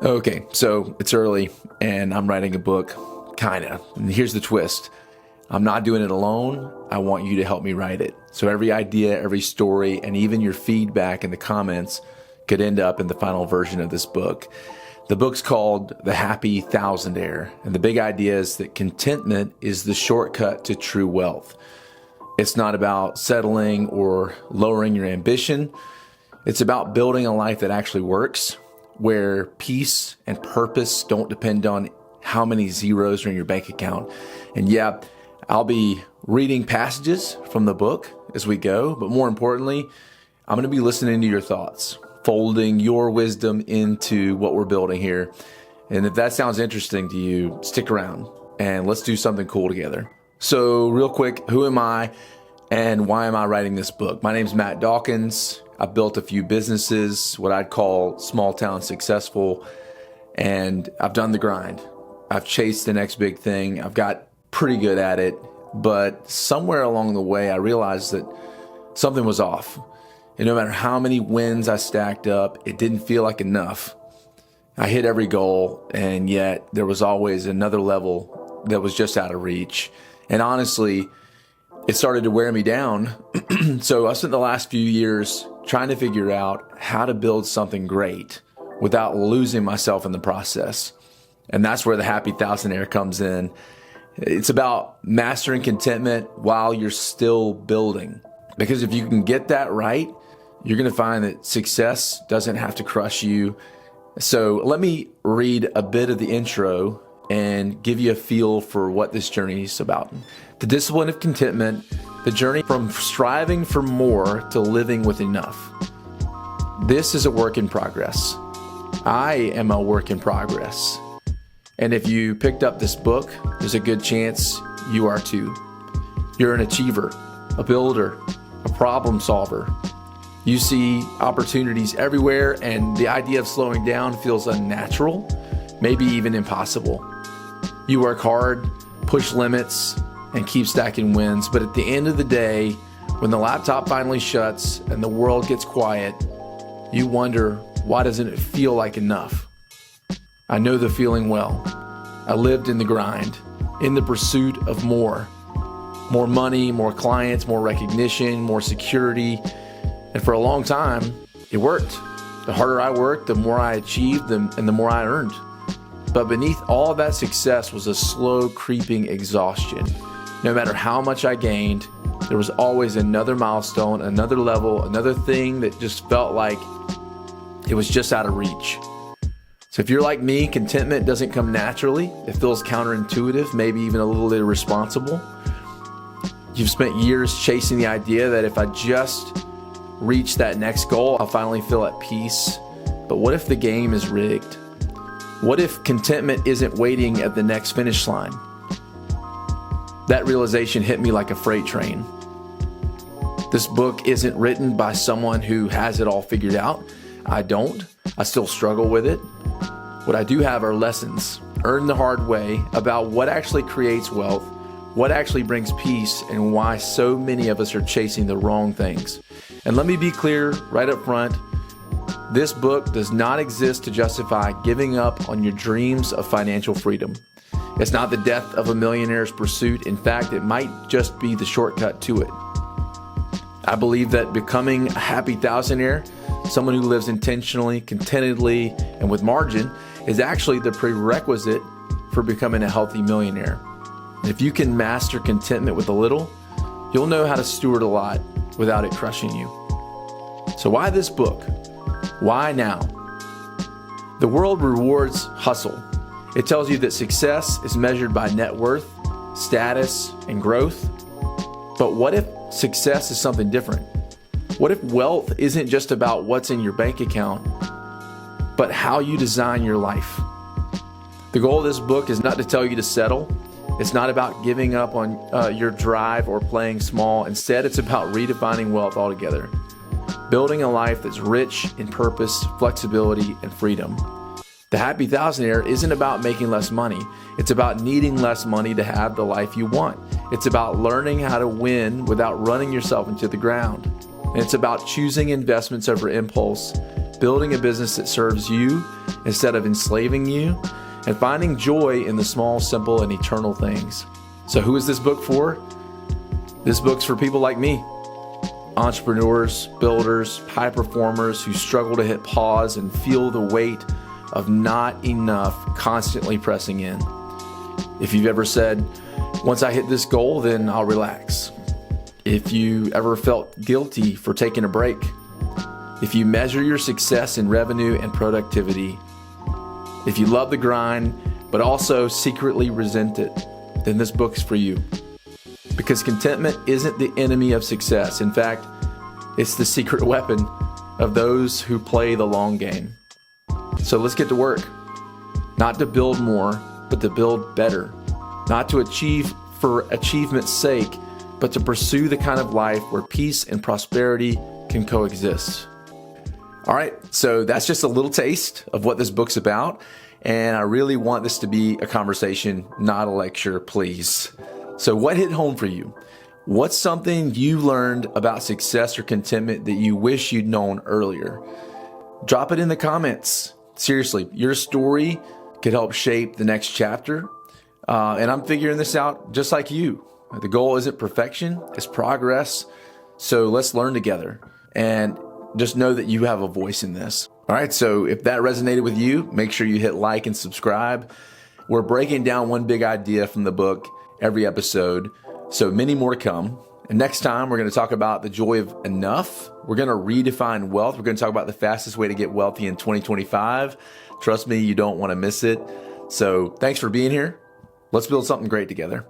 Okay, so it's early and I'm writing a book, kinda. And here's the twist. I'm not doing it alone. I want you to help me write it. So every idea, every story, and even your feedback in the comments could end up in the final version of this book. The book's called The Happy Thousandaire, and the big idea is that contentment is the shortcut to true wealth. It's not about settling or lowering your ambition. It's about building a life that actually works, where peace and purpose don't depend on how many zeros are in your bank account. And yeah, I'll be reading passages from the book as we go, but more importantly, I'm going to be listening to your thoughts, folding your wisdom into what we're building here. And if that sounds interesting to you, stick around and let's do something cool together. So real quick, who am I and why am I writing this book? My name's Matt Dawkins. I've built a few businesses, what I'd call small town successful, and I've done the grind. I've chased the next big thing. I've got pretty good at it, but somewhere along the way, I realized that something was off. And no matter how many wins I stacked up, it didn't feel like enough. I hit every goal, and yet there was always another level that was just out of reach. And honestly, it started to wear me down. So I spent the last few years trying to figure out how to build something great without losing myself in the process. And that's where the Happy Thousandaire comes in. It's about mastering contentment while you're still building. Because if you can get that right, you're going to find that success doesn't have to crush you. So let me read a bit of the intro and give you a feel for what this journey is about. The discipline of contentment, the journey from striving for more to living with enough. This is a work in progress. I am a work in progress. And if you picked up this book, there's a good chance you are too. You're an achiever, a builder, a problem solver. You see opportunities everywhere, and the idea of slowing down feels unnatural, maybe even impossible. You work hard, push limits, and keep stacking wins. But at the end of the day, when the laptop finally shuts and the world gets quiet, you wonder, why doesn't it feel like enough? I know the feeling well. I lived in the grind, in the pursuit of more. More money, more clients, more recognition, more security. And for a long time, it worked. The harder I worked, the more I achieved, and the more I earned. But beneath all of that success was a slow creeping exhaustion. No matter how much I gained, there was always another milestone, another level, another thing that just felt like it was just out of reach. So if you're like me, contentment doesn't come naturally. It feels counterintuitive, maybe even a little irresponsible. You've spent years chasing the idea that if I just reach that next goal, I'll finally feel at peace. But what if the game is rigged? What if contentment isn't waiting at the next finish line? That realization hit me like a freight train. This book isn't written by someone who has it all figured out. I don't. I still struggle with it. What I do have are lessons, earned the hard way, about what actually creates wealth, what actually brings peace, and why so many of us are chasing the wrong things. And let me be clear right up front, this book does not exist to justify giving up on your dreams of financial freedom. It's not the death of a millionaire's pursuit. In fact, it might just be the shortcut to it. I believe that becoming a happy thousandaire, someone who lives intentionally, contentedly, and with margin, is actually the prerequisite for becoming a healthy millionaire. And if you can master contentment with a little, you'll know how to steward a lot without it crushing you. So why this book? Why now? The world rewards hustle. It tells you that success is measured by net worth, status, and growth. But what if success is something different? What if wealth isn't just about what's in your bank account, but how you design your life? The goal of this book is not to tell you to settle. It's not about giving up on your drive or playing small. Instead, it's about redefining wealth altogether. Building a life that's rich in purpose, flexibility, and freedom. The Happy Thousandaire isn't about making less money. It's about needing less money to have the life you want. It's about learning how to win without running yourself into the ground. And it's about choosing investments over impulse, building a business that serves you instead of enslaving you, and finding joy in the small, simple, and eternal things. So who is this book for? This book's for people like me. Entrepreneurs, builders, high performers who struggle to hit pause and feel the weight of not enough constantly pressing in. If you've ever said, once I hit this goal, then I'll relax. If you ever felt guilty for taking a break. If you measure your success in revenue and productivity. If you love the grind, but also secretly resent it, then this book's for you. Because contentment isn't the enemy of success. In fact, it's the secret weapon of those who play the long game. So let's get to work. Not to build more, but to build better. Not to achieve for achievement's sake, but to pursue the kind of life where peace and prosperity can coexist. All right, so that's just a little taste of what this book's about. And I really want this to be a conversation, not a lecture, please. So what hit home for you? What's something you learned about success or contentment that you wish you'd known earlier? Drop it in the comments. Seriously, your story could help shape the next chapter. And I'm figuring this out just like you. The goal isn't perfection, it's progress. So let's learn together and just know that you have a voice in this. All right, so if that resonated with you, make sure you hit like and subscribe. We're breaking down one big idea from the book every episode, so many more to come. And next time, we're going to talk about the joy of enough. We're going to redefine wealth. We're going to talk about the fastest way to get wealthy in 2025. Trust me, you don't want to miss it. So thanks for being here. Let's build something great together.